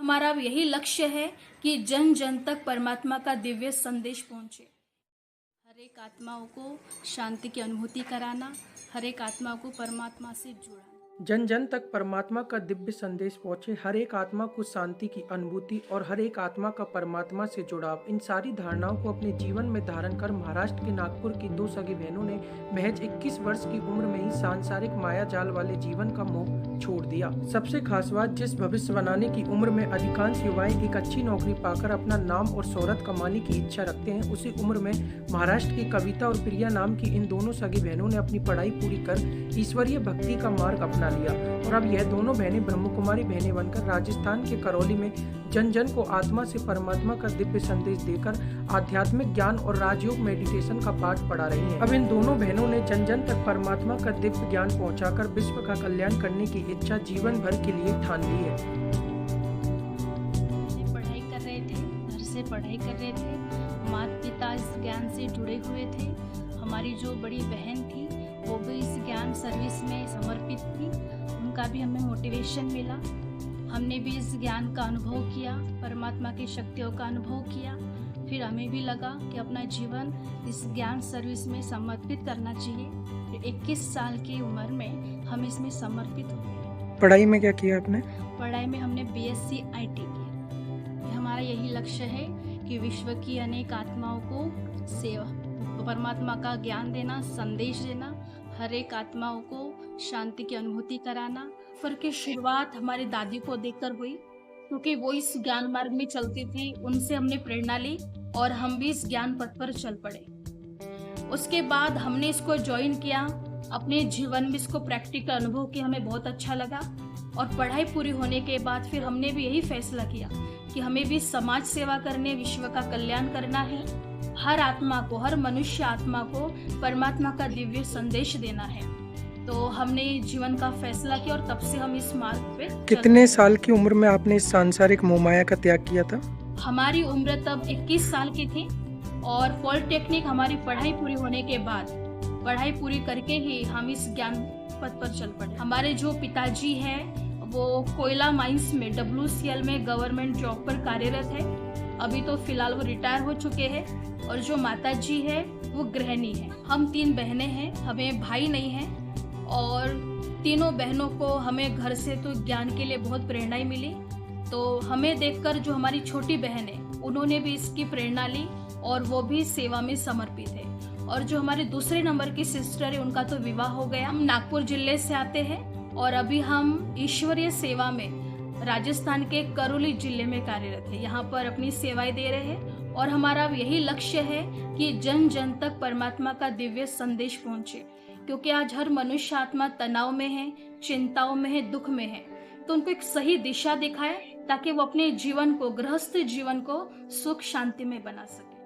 हमारा यही लक्ष्य है कि जन जन तक परमात्मा का दिव्य संदेश पहुंचे। हर एक आत्माओं को शांति की अनुभूति कराना, हर एक आत्मा को परमात्मा से जुड़ाना। जन जन तक परमात्मा का दिव्य संदेश पहुंचे, हर एक आत्मा को शांति की अनुभूति और हर एक आत्मा का परमात्मा से जुड़ाव, इन सारी धारणाओं को अपने जीवन में धारण कर महाराष्ट्र के नागपुर की दो सगी बहनों ने महज 21 वर्ष की उम्र में ही सांसारिक माया जाल वाले जीवन का मोह छोड़ दिया। सबसे खास बात, जिस भविष्य बनाने की उम्र में अधिकांश युवाएं एक अच्छी नौकरी पाकर अपना नाम और शोहरत कमाने की इच्छा रखते हैं, उसी उम्र में महाराष्ट्र की कविता और प्रिया नाम की इन दोनों सगी बहनों ने अपनी पढ़ाई पूरी कर ईश्वरीय भक्ति का मार्ग अपना लिया और अब यह दोनों बहनें ब्रह्मकुमारी बहनें बनकर राजस्थान के करौली में जन जन को आत्मा से परमात्मा का दिव्य संदेश देकर आध्यात्मिक ज्ञान और राजयोग मेडिटेशन का पाठ पढ़ा रही हैं। अब इन दोनों बहनों ने जन जन तक परमात्मा का दिव्य ज्ञान पहुंचाकर विश्व का कल्याण करने की इच्छा जीवन भर के लिए ठान ली है। पढ़ाई कर रहे थे, घर से पढ़ाई कर रहे थे, माता पिता इस ज्ञान से जुड़े हुए थे। हमारी जो बड़ी बहन थी वो भी इस ज्ञान सर्विस में समर्पित थी, उनका भी हमें मोटिवेशन मिला। हमने भी इस ज्ञान का अनुभव किया, परमात्मा की शक्तियों का अनुभव किया। फिर हमें भी लगा कि अपना जीवन इस ज्ञान सर्विस में समर्पित करना चाहिए। 21 साल की उम्र में हम इसमें समर्पित हो गए। पढ़ाई में क्या किया आपने? पढ़ाई में हमने BSc IT की। हमारा यही लक्ष्य है कि विश्व की अनेक आत्माओं को सेवा, परमात्मा का ज्ञान देना, संदेश देना, हर एक आत्माओं को शांति की अनुभूति कराना। सफर की शुरुआत हमारी दादी को देखकर हुई, क्योंकि वो इस ज्ञान मार्ग में चलती थी। उनसे हमने प्रेरणा ली और हम भी इस ज्ञान पथ पर चल पड़े। उसके बाद हमने इसको ज्वाइन किया, अपने जीवन में इसको प्रैक्टिकल अनुभव किया, हमें बहुत अच्छा लगा। और पढ़ाई पूरी होने के बाद फिर हमने भी यही फैसला किया कि हमें भी समाज सेवा करने, विश्व का कल्याण करना है। हर आत्मा को, हर मनुष्य आत्मा को परमात्मा का दिव्य संदेश देना है। तो हमने जीवन का फैसला किया और तब से हम इस मार्ग पे। कितने साल की उम्र में आपने इस सांसारिक मोहमाया का त्याग किया था? हमारी उम्र तब 21 साल की थी और पॉलिटेक्निक हमारी पढ़ाई पूरी होने के बाद, पढ़ाई पूरी करके ही हम इस ज्ञान पथ पर चल पड़े। हमारे जो पिताजी हैं वो कोयला माइंस में WCL में गवर्नमेंट जॉब पर कार्यरत है। अभी तो फिलहाल वो रिटायर हो चुके हैं। और जो माता जी है वो गृहिणी है। हम 3 बहनें हैं, हमें भाई नहीं है। और तीनों बहनों को हमें घर से तो ज्ञान के लिए बहुत प्रेरणा ही मिली। तो हमें देखकर जो हमारी छोटी बहन है उन्होंने भी इसकी प्रेरणा ली और वो भी सेवा में समर्पित है। और जो हमारे दूसरे नंबर की सिस्टर है उनका तो विवाह हो गया। हम नागपुर जिले से आते हैं और अभी हम ईश्वरीय सेवा में राजस्थान के करौली जिले में कार्यरत है, यहाँ पर अपनी सेवाएं दे रहे हैं। और हमारा यही लक्ष्य है कि जन जन तक परमात्मा का दिव्य संदेश पहुंचे, क्योंकि आज हर मनुष्य आत्मा तनाव में है, चिंताओं में है, दुख में है। तो उनको एक सही दिशा दिखाए ताकि वो अपने जीवन को, गृहस्थ जीवन को सुख शांति में बना सके।